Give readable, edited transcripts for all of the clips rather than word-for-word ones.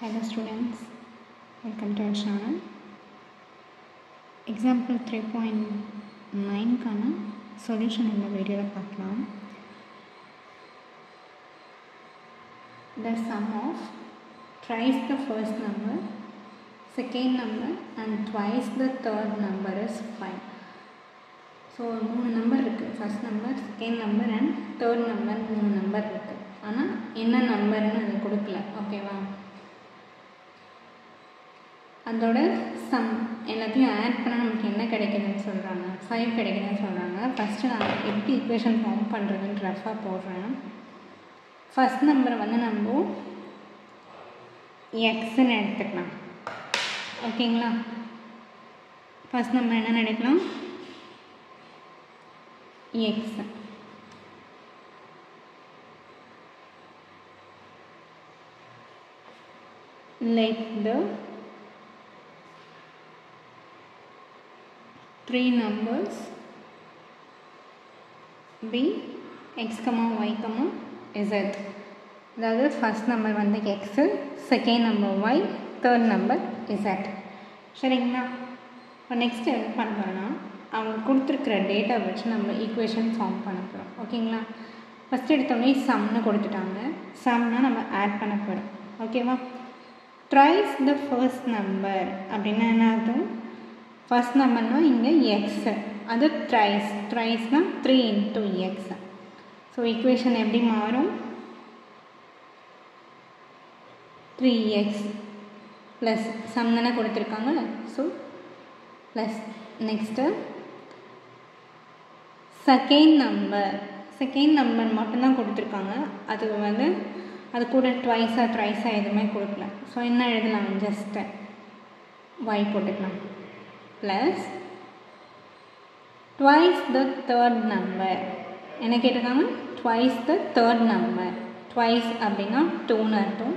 Hello students, welcome to our channel. Example 3.9 கான solution இந்த வீடியோவில் பார்க்கலாம். The sum of thrice the first number, second number and twice the third number is 5. So 3 number இருக்குது. First number, second number and third number 3 number இருக்குது. ஆனால் என்ன நம்பர்னு அது கொடுக்கல. ஓகேவா? அதோட சம் எல்லாத்தையும் ஆட் பண்ணால் நமக்கு என்ன கிடைக்குதுன்னு சொல்கிறாங்க, 5 கிடைக்குதுன்னு சொல்கிறாங்க. ஃபஸ்ட்டு நான் எப்படி ஈக்குவேஷன் ஃபார்ம் பண்ணுறதுன்னு ரஃபாக போடுறேன். ஃபஸ்ட் நம்பரை வந்து நம்ம எக்ஸ்ன்னு எடுத்துக்கலாம். ஓகேங்களா? ஃபஸ்ட் நம்பர் என்னென்னு எடுக்கலாம்? X. Let the 3 numbers be x, y, z. அதாவது ஃபஸ்ட் நம்பர் வந்து X, second number Y, third number z. சரிங்களா? இப்போ நெக்ஸ்ட் என்ன பண்ணுறோன்னா, அவங்க கொடுத்துருக்குற டேட்டா வச்சு நம்ம ஈக்குவேஷன் ஃபார்ம் பண்ண போகிறோம். ஓகேங்களா? ஃபஸ்ட் எடுத்தோடனே சம்னு கொடுத்துட்டாங்க. சம்னா நம்ம ஆட் பண்ண போகிறோம். ஓகேவா? ட்ரைஸ் த ஃபர்ஸ்ட் நம்பர் அப்படின்னா என்ன ஆகும்? ஃபர்ஸ்ட் நம்பர்னால் இங்கே எக்ஸு, அது ட்ரைஸ்னால் 3 into எக்ஸ். ஸோ ஈக்குவேஷன் எப்படி மாறும்? 3x ப்ளஸ் சம் தானே கொடுத்துருக்காங்க. So plus next second number மட்டும்தான் கொடுத்துருக்காங்க. அது வந்து அது கூட ட்ரைஸாக எதுவுமே கொடுக்கல. ஸோ என்ன எழுதலாம்? ஜஸ்ட்டு y போட்டுக்கலாம். Plus twice the third number. என்ன கேட்டிருக்காங்க? Twice the third number. Twice அப்படின்னா 2ன்னு அர்த்தம்.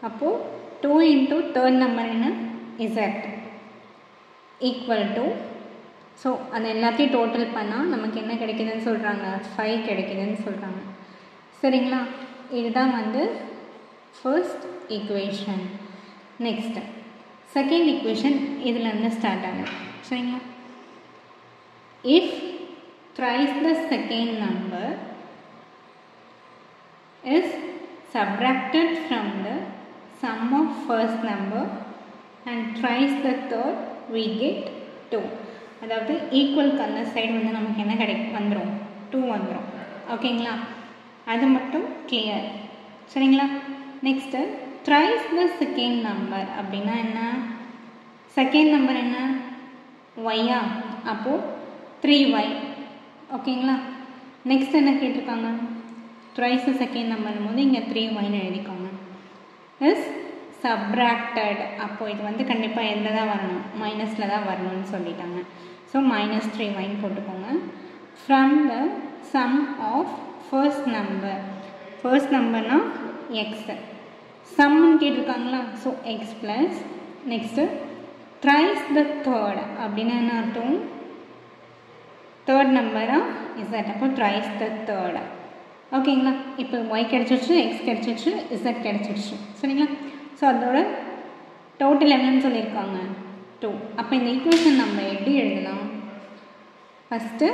அப்போது 2 into தேர்ட் நம்பர் என்ன? z ஈக்குவல் டு, ஸோ அது எல்லாத்தையும் டோட்டல் பண்ணால் நமக்கு என்ன கிடைக்குதுன்னு சொல்கிறாங்க? 5 கிடைக்குதுன்னு சொல்கிறாங்க. சரிங்களா? இதுதான் வந்து first equation. Next second equation இதுலேருந்து ஸ்டார்ட் ஆகுது. சரிங்களா? If thrice the second number is subtracted from the sum of first number and thrice the third we get 2. அதாவது ஈக்குவலுக்கு அந்த சைடு வந்து நமக்கு என்ன வந்துடும்? 2 வந்துடும். ஓகேங்களா? அது மட்டும் கிளியர். சரிங்களா? Next thrice the second number அப்படின்னா என்ன? செகண்ட் நம்பர் என்ன? ஒய்யா? அப்போது 3y. ஓகேங்களா? நெக்ஸ்ட் என்ன கேட்டிருக்காங்க? த்ரைஸ் த செகண்ட் நம்பர் போது இங்கே 3yன்னு எழுதிக்கோங்க. Is subtracted. அப்போது இது வந்து கண்டிப்பாக எதில் தான் வரணும்? மைனஸில் தான் வரணும்னு சொல்லிட்டாங்க. ஸோ -3yன்னு போட்டுக்கோங்க. From the sum of first நம்பர்னால் எக்ஸு. சம்னு கேட்டிருக்காங்களா? So x plus next thrice the third அப்படின்னா என்ன அர்த்தம்? தேர்ட் நம்பராக இசட். அப்போ த்ரைஸ் த தேர்ட். ஓகேங்களா? இப்போ ஒய் கிடச்சிருச்சு, எக்ஸ் கிடச்சிருச்சு, இசட் கிடச்சிருச்சு. சரிங்களா? ஸோ அதோட டோட்டல் என்னன்னு சொல்லியிருக்காங்க? 2. அப்போ இந்த ஈக்குவேஷன் நம்ம எப்படி எழுதலாம்? ஃபஸ்ட்டு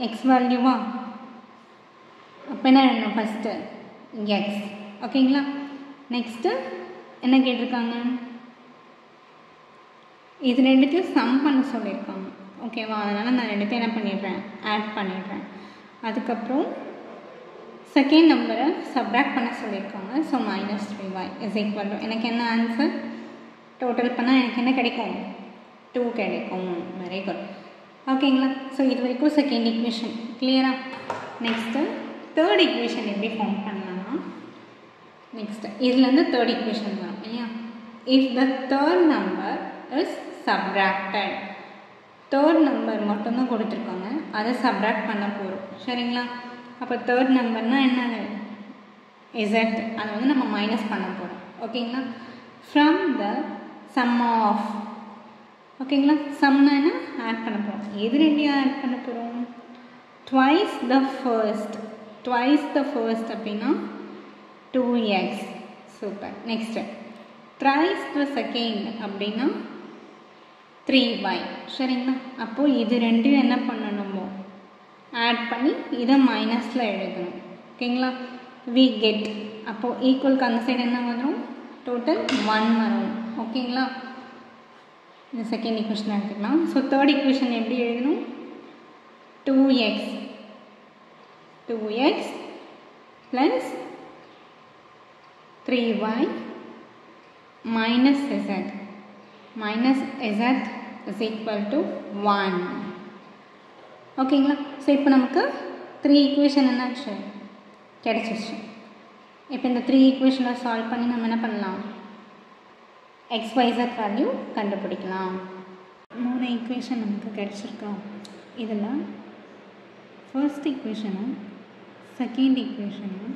எக்ஸ் வேல்யூவா? அப்போ என்ன எழுதணும்? First X. ஓகேங்களா? நெக்ஸ்ட்டு என்ன கேட்டிருக்காங்க? இது ரெண்டுத்தையும் சம் பண்ண சொல்லியிருக்காங்க. ஓகேவா? அதனால் நான் ரெண்டுத்தையும் என்ன பண்ணிடுறேன்? ஆட் பண்ணிடுறேன். அதுக்கப்புறம் செகண்ட் நம்பரை சப்ராக்ட் பண்ண சொல்லியிருக்காங்க. So -3y is equal to, எனக்கு என்ன ஆன்சர்? டோட்டல் பண்ணால் எனக்கு என்ன கிடைக்கும்? 2 கிடைக்கும். Very good. ஓகேங்களா? ஸோ இது வரைக்கும் செகண்ட் ஈக்குவேஷன் கிளியரா? நெக்ஸ்ட்டு தேர்ட் ஈக்குவேஷன் எப்படி ஃபார்ம் பண்ணலாம்னா, நெக்ஸ்ட்டு இதுலேருந்து தேர்ட் ஈக்குவேஷன் வரும் இல்லையா? If the third number is subtracted. Third number மட்டும்தான் கொடுத்துருக்காங்க, அதை சப்ராக்ட் பண்ண போகிறோம். சரிங்களா? அப்போ தேர்ட் நம்பர்னால் என்னது? இசட். அதை வந்து நம்ம மைனஸ் பண்ண போகிறோம். ஓகேங்களா? From the sum of. ஓகேங்களா? சம்னா என்ன? ஆட் பண்ண போகிறோம். எது ரெண்டையும் ஆட் பண்ண போகிறோம்? ட்வைஸ் த ஃபர்ஸ்ட் அப்படின்னா 2x. Super. Next thrice the second அப்படின்னா 3y. சரிங்களா? அப்போது இது ரெண்டையும் என்ன பண்ணணுமோ ஆட் பண்ணி இதை மைனஸில் எழுதணும். ஓகேங்களா? We get. அப்போது ஈக்குவலுக்கு அந்த சைடு என்ன வரும்? டோட்டல் 1 வரும். ஓகேங்களா? இந்த செகண்ட் ஈக்குவேஷன் எடுத்துக்கலாம். ஸோ தேர்ட் ஈக்குவேஷன் எப்படி எழுதணும்? 2x plus 3y minus z is equal to 1. ஓகேங்களா? ஸோ இப்போ நமக்கு 3 ஈக்குவேஷன் என்னாச்சு கிடச்சிருச்சு. இப்போ இந்த 3 ஈக்குவேஷனை சால்வ் பண்ணி நம்ம என்ன பண்ணலாம்? xyz வேல்யூ கண்டுபிடிக்கலாம். 3 ஈக்குவேஷன் நமக்கு கிடச்சிருக்கோம். இதில் ஃபர்ஸ்ட் ஈக்குவேஷனும் செகண்ட் ஈக்குவேஷனும்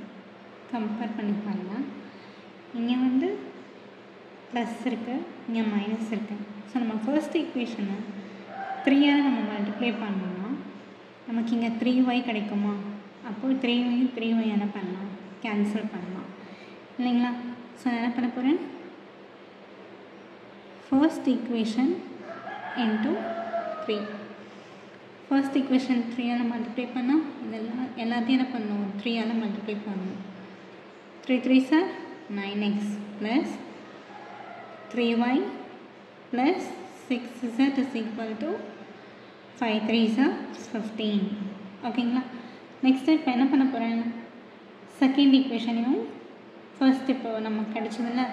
கம்பேர் பண்ணி பாருங்கள். இங்கே வந்து ப்ளஸ் இருக்குது, இங்கே மைனஸ் இருக்குது. ஸோ நம்ம ஃபர்ஸ்ட் ஈக்குவேஷனை 3ஆல் நம்ம மல்டிப்ளை பண்ணோம்னா நமக்கு இங்கே 3y கிடைக்குமா? அப்போது 3yயும் 3y என்ன பண்ணலாம்? கேன்சல் பண்ணலாம் இல்லைங்களா? ஸோ நான் என்ன பண்ண போகிறேன்? First equation into 3. First equation 3ஆல் மல்டிப்ளை பண்ணால் இதெல்லாம் எல்லாத்தையும் என்ன பண்ணணும்? 3ஆல் மல்டிப்ளை பண்ணணும். 3 3s are 9x plus 3y plus 6z is equal to 5 3s are 15. ஓகேங்களா? நெக்ஸ்ட் இப்போ என்ன பண்ண போகிறேன்? செகண்ட் ஈக்குவேஷனையும் ஃபர்ஸ்ட் இப்போ நமக்கு கிடைச்சதில்ல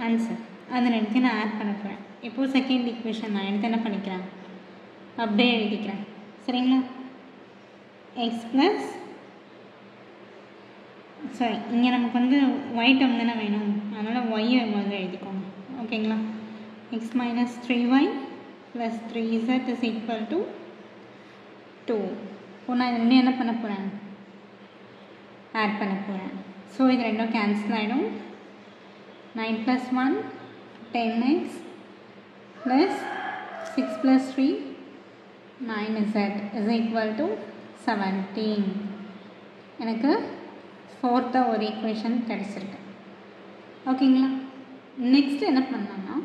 ஆன்சர் அதை எடுத்து நான் ஆட் பண்ண போகிறேன். இப்போது செகண்ட் ஈக்குவேஷன் நான் எடுத்து என்ன பண்ணிக்கிறேன்? அப்படியே எழுதிக்கிறேன். சரிங்களா? எக்ஸ் ப்ளஸ் சாரி இங்கே நமக்கு வந்து ஒய் டேர்ம் தானே வேணும், அதனால் ஒய்யை முதல்ல எழுதிக்கோங்க. ஓகேங்களா? X minus 3y plus 3z is equal to 2. இப்போ நான் இது ரெண்டும் என்ன பண்ண போகிறேன்? ஆட் பண்ண போகிறேன். ஸோ இது ரெண்டும் கேன்சல் ஆகிடும். 9 + 1 10x plus 6 + 3 9z is equal to 17. எனக்கு ஃபோர்த்தாக ஒரு ஈக்குவேஷன் கிடச்சிருக்கு. ஓகேங்களா? நெக்ஸ்ட் என்ன பண்ணலாம்னா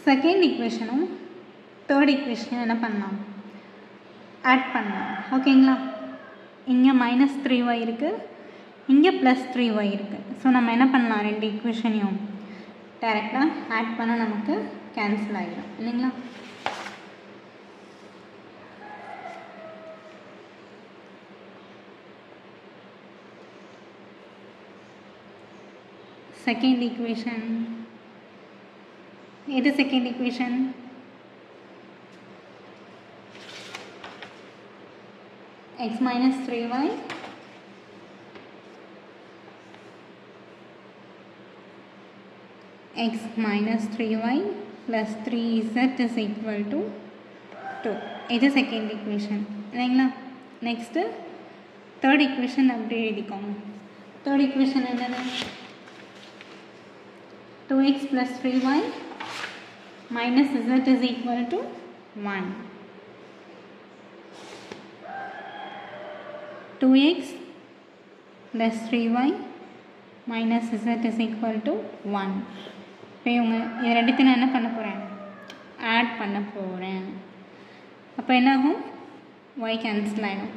செகண்ட் ஈக்குவேஷனும் தேர்ட் ஈக்குவேஷனும் என்ன பண்ணலாம்? ஆட் பண்ணலாம். ஓகேங்களா? இங்கே -3y இருக்குது, இங்கே +3y இருக்குது. ஸோ நம்ம என்ன பண்ணலாம்? ரெண்டு ஈக்குவேஷனையும் டைரெக்டாக ஆட் பண்ணால் நமக்கு கேன்சல் ஆகிடும் இல்லைங்களா? செகண்ட் ஈக்குவேஷன் இது second equation x minus 3y x minus 3y plus 3z is equal to 2. இது செகண்ட் ஈக்குவேஷன் இல்லைங்களா? நெக்ஸ்ட்டு தேர்ட் ஈக்குவேஷன் அப்படியே எழுதிக்கோங்க. தேர்ட் ஈக்குவேஷன் என்னது? 2x plus 3y minus z is equal to 1. 2x plus 3y minus z is equal to 1. இப்போ இது ரெண்டுத்தையும் நான் என்ன பண்ண போகிறேன்? ஆட் பண்ண போகிறேன். அப்போ என்ன ஆகும்? y கேன்சல் ஆகிடும்.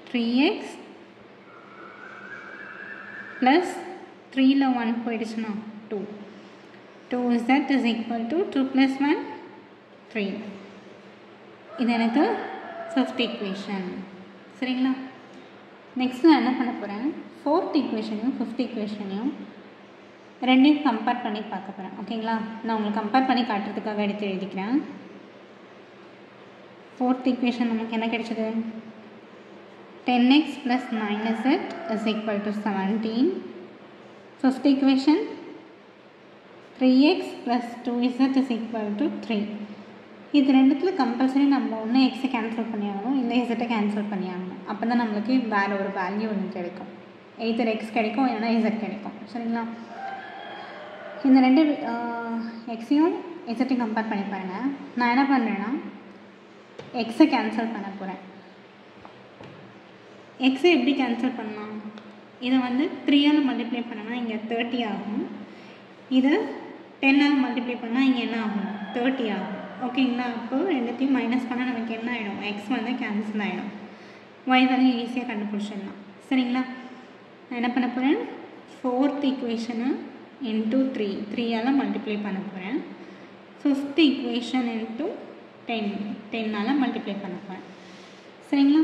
3x ப்ளஸ் 3ல் 1 போயிடுச்சுன்னா 2. 2z is equal to 2 plus 1 3. இது எனக்கு ஃபிஃப்த் ஈக்குவேஷன். சரிங்களா? நெக்ஸ்ட் நான் என்ன பண்ண போகிறேன்? ஃபோர்த் ஈக்குவேஷனையும் ஃபிஃப்த் ஈக்குவேஷனையும் ரெண்டையும் கம்பேர் பண்ணி பார்க்க போகிறேன். ஓகேங்களா? நான் உங்களுக்கு கம்பேர் பண்ணி காட்டுறதுக்காக எடுத்து எழுதிக்கிறேன். ஃபோர்த் ஈக்குவேஷன் நமக்கு என்ன கிடைச்சது? 10x plus 9z is equal to 17. Fifth equation 3x plus 2z is equal to 3. இது ரெண்டுத்தில் கம்பல்சரி நம்ம ஒன்று எக்ஸை கேன்சல் பண்ணி ஆகணும், இல்லை இசட்டை கேன்சல் பண்ணி ஆகணும். அப்போ தான் நம்மளுக்கு வேறு ஒரு வேல்யூ ஒன்று கிடைக்கும். எய்தர் எக்ஸ் கிடைக்கும், இல்லைனா இசட் கிடைக்கும். சரிங்களா? இந்த ரெண்டு எக்ஸையும் இசட்டையும் கம்பேர் பண்ணி பாருங்கள். நான் என்ன பண்ணுறேன்னா எக்ஸை கேன்சல் பண்ண போகிறேன். எக்ஸை எப்படி கேன்சல் பண்ணலாம்? இதை வந்து 3ஆல் மல்டிப்ளை பண்ணால் இங்கே 30 ஆகும். இதை 10ஆல் மல்டிப்ளை பண்ணால் இங்கே என்ன ஆகும்? 30 ஆகும். ஓகேங்களா? அப்போது ரெண்டுத்தையும் மைனஸ் பண்ணால் நமக்கு என்ன ஆகிடும்? எக்ஸ் வந்து கேன்சல் ஆகிடும். ஒய் வேல்யூ ஈஸியாக கண்டுபிடிச்சிடலாம். சரிங்களா? நான் என்ன பண்ண போகிறேன்? 4th ஈக்குவேஷனை இன்ட்டு 3ஆல் மல்டிப்ளை பண்ண போகிறேன். 5th ஈக்குவேஷன் இன்ட்டு 10ஆல் மல்டிப்ளை பண்ண போகிறேன். சரிங்களா?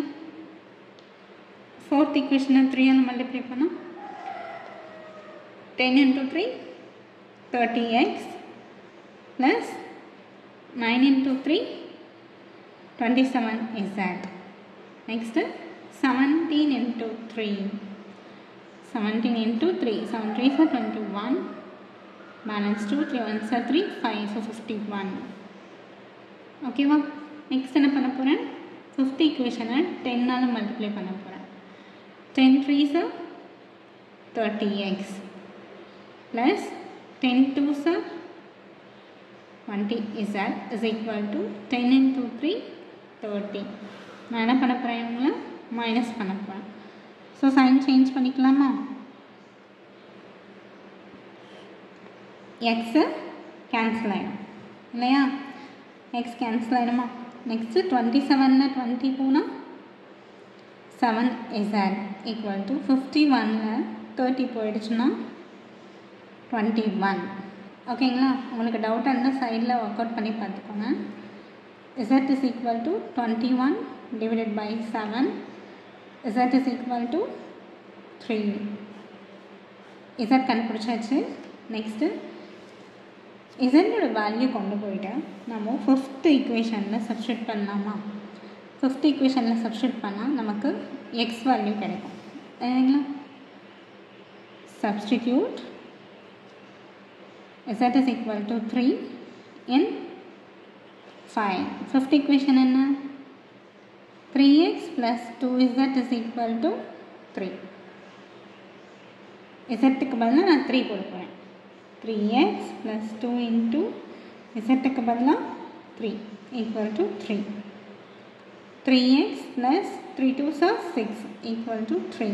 4th ஈக்குவேஷனை 3ஆல் மல்டிப்ளை பண்ணால் 10 into 3 30x plus 9 into 3 27z. Next 17 into 3 17 into 3 7 3s are 21 balance 2 3 1s are 3 5 so 51. Okay va? Next என்ன பண்ண போகிறேன்? 5th ஈக்குவேஷனை 10ஆல் மல்டிப்ளை பண்ண போகிறேன். 10 3s are 30x plus 10 2s are 20z is equal to 10 into 3 30. நான் என்ன பண்ண போகிறேன்? இவங்களை மைனஸ் பண்ண போகிறேன். ஸோ சைன் சேஞ்ச் பண்ணிக்கலாமா? எக்ஸு கேன்சல் ஆகிடும் இல்லையா? எக்ஸ் கேன்சல் ஆகிடுமா? நெக்ஸ்ட்டு 27ல் 20 போனால் 7z equal to 51ல் 30 போயிடுச்சுன்னா 21. ஓகேங்களா? உங்களுக்கு டவுட்டாக இருந்தால் சைடில் ஒர்க் அவுட் பண்ணி பார்த்துக்கோங்க. z is equal to 21 divided by 7. z is equal to 3. z கண்டுபிடிச்சாச்சு. நெக்ஸ்ட்டு இதனோட வேல்யூ கொண்டு போயிட்டு நம்ம 5th ஈக்குவேஷனில் சப்ஸ்டியூட் பண்ணலாமா? 5th ஈக்குவேஷனில் சப்ஸ்டியூட் பண்ணால் நமக்கு எக்ஸ் வேல்யூ கிடைக்கும் இல்லைங்களா? Substitute z is equal to 3 in 5. 5th equation என்ன? 3x plus 2z is equal to 3. zக்கு பதிலாக நான் 3 போட போகிறேன். 3x plus 2 into zக்கு பதிலாக 3 equal to 3. 3x plus 3 2s are 6 equal to 3.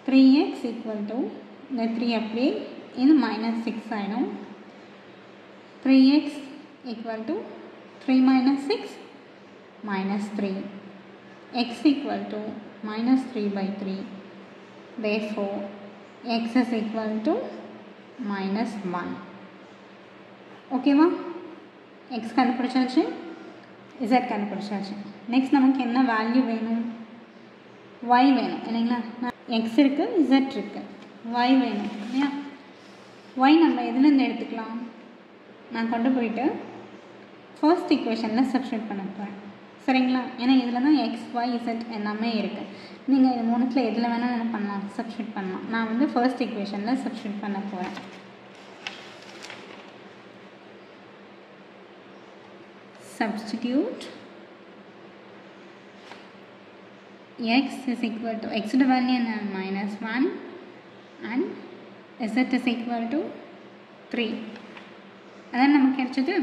3x equal to இந்த 3 அப்படியே இது minus 6 ஆகிடும். 3x equal to 3 minus 6 minus 3. x equal to minus 3 by 3. Therefore, x is equal to minus 1. ஓகேவா? x கண்டுபிடிச்சாச்சு, z கண்டுபிடிச்சாச்சு. Next நமக்கு என்ன value வேணும்? y வேணும் இல்லைங்களா? x இருக்குது, z இருக்குது, y வேணும் இல்லையா? y நம்ம எதுலேருந்து எடுத்துக்கலாம்? நான் கொண்டு போயிட்டு ஃபர்ஸ்ட் ஈக்குவேஷனில் சப்ஸ்டியூட் பண்ண போகிறேன். சரிங்களா? ஏன்னா இதில் தான் எக்ஸ் ஒய் இசட் எல்லாமே இருக்குது. நீங்கள் இது மூணுத்தில் எதில் வேணால் என்ன பண்ணலாம்? சப்ஸ்டியூட் பண்ணலாம். நான் வந்து ஃபர்ஸ்ட் ஈக்குவேஷனில் சப்ஸ்டியூட் பண்ண போகிறேன். Substitute x is equal to x value என்ன? -1 and z is equal to 3. அதான் நமக்கு கிடைச்சது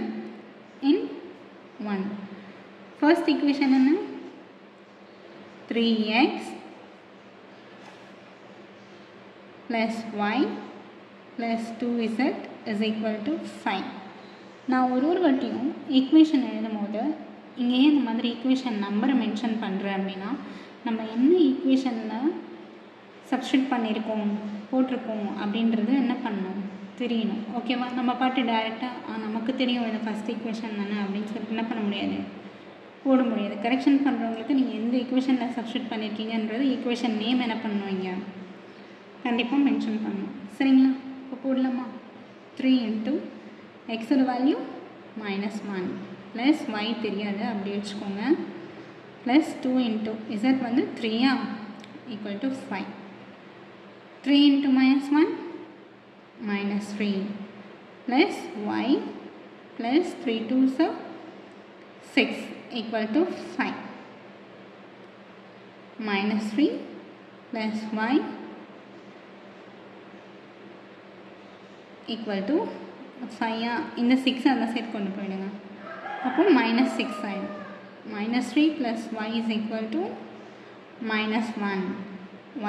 in 1. ஃபர்ஸ்ட் ஈக்குவேஷன் என்ன? 3x plus y plus 2z is equal to 5. நான் ஒரு வாட்டியும் ஈக்குவேஷன் எழுதும் போது இங்கேயே இந்த மாதிரி ஈக்குவேஷன் நம்பரை மென்ஷன் பண்ணுறேன் அப்படின்னா நம்ம என்ன ஈக்குவேஷனில் சப்ஸ்டியூட் பண்ணியிருக்கோம் போட்டிருக்கோம் அப்படின்றது என்ன பண்ணணும்? தெரியணும். ஓகேவா? நம்ம பாட்டு டைரெக்டாக நமக்கு தெரியும் இது ஃபஸ்ட் ஈக்குவேஷன் தானே அப்படின்னு சொல்லிட்டு என்ன பண்ண முடியாது? போட முடியாது. கரெக்ஷன் பண்ணுறவங்களுக்கு நீங்கள் எந்த ஈக்குவேஷனில் சப்ஸ்டியூட் பண்ணியிருக்கீங்கன்றது ஈக்குவேஷன் நேம் என்ன பண்ணுவீங்க? கண்டிப்பாக மென்ஷன் பண்ணணும். சரிங்களா? இப்போ போடலாமா? 3 into எக்ஸோட வேல்யூ -1 ப்ளஸ் ஒய் தெரியாது அப்படி வச்சுக்கோங்க, ப்ளஸ் 2 into இசட் வந்து 3 equal to 5. 3 into -1 -3 plus y plus 3 2s are 6 equal to 5. -3 plus y equal to 5. இந்த 6 அந்த சைடு கொண்டு போயிடுங்க. அப்போ -6 ஆயிடும். -3 plus y is equal to -1.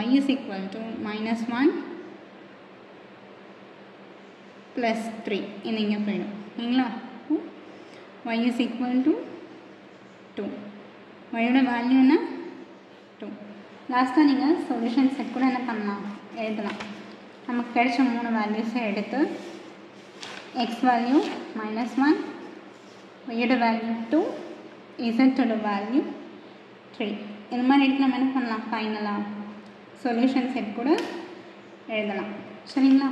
y is equal to -1 plus 3 இது இங்கே போயிடும் சரிங்களா. y is equal to 2. yயோட value என்ன 2. லாஸ்ட்டாக நீங்கள் சொல்யூஷன் செட் கூட என்ன பண்ணலாம் எழுதலாம். நமக்கு கிடைச்ச 3 வேல்யூஸை எடுத்து x வேல்யூ -1, yயோட வேல்யூ 2, zோட வேல்யூ 3 இந்த மாதிரி எடுத்து நம்ம என்ன பண்ணலாம் ஃபைனலாக சொல்யூஷன் செட் கூட எழுதலாம் சரிங்களா.